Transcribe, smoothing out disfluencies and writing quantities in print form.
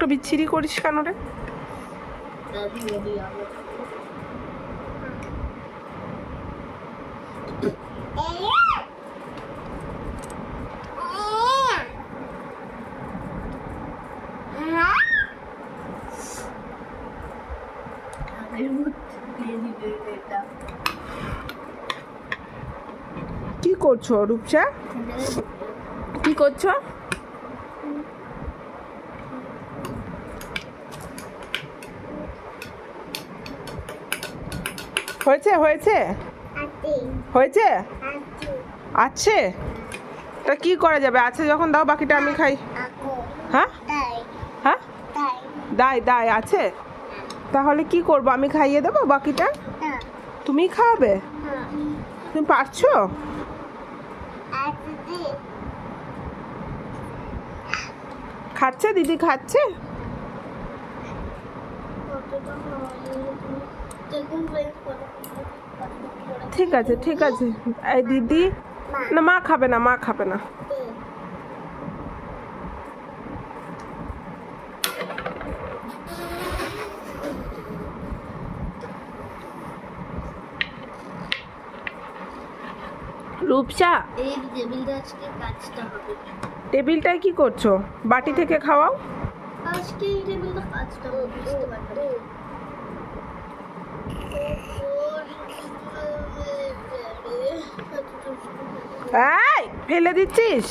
মুখটা বিচ্ছিরি করিস কেন রে? কি করছো রূপসা? কি করছো? হয়েছে হয়েছে হয়েছে আছে? তা কি করা যাবে? আছে যখন দাও, বাকিটা আমি খাই। হ্যাঁ হ্যাঁ, দাই দাই আছে। তাহলে কি করবো? আমি খাইয়ে দেবো বাকিটা? তুমি খাওয়াবে? তুমি পারছো? খাচ্ছে দিদি, খাচ্ছে। ঠিক আছে ঠিক আছে। এই দিদি, না মা খাবে না, মা খাবে না। রূপসা, এই টেবিলটা আজকে কাজটা হবে। টেবিলটায় কি করছো? বাটি থেকে খাওয়াও। আজকে এই টেবিলটা কাজটা হবে, বুঝতে পারছো? এই ফেলে দিচ্ছিস?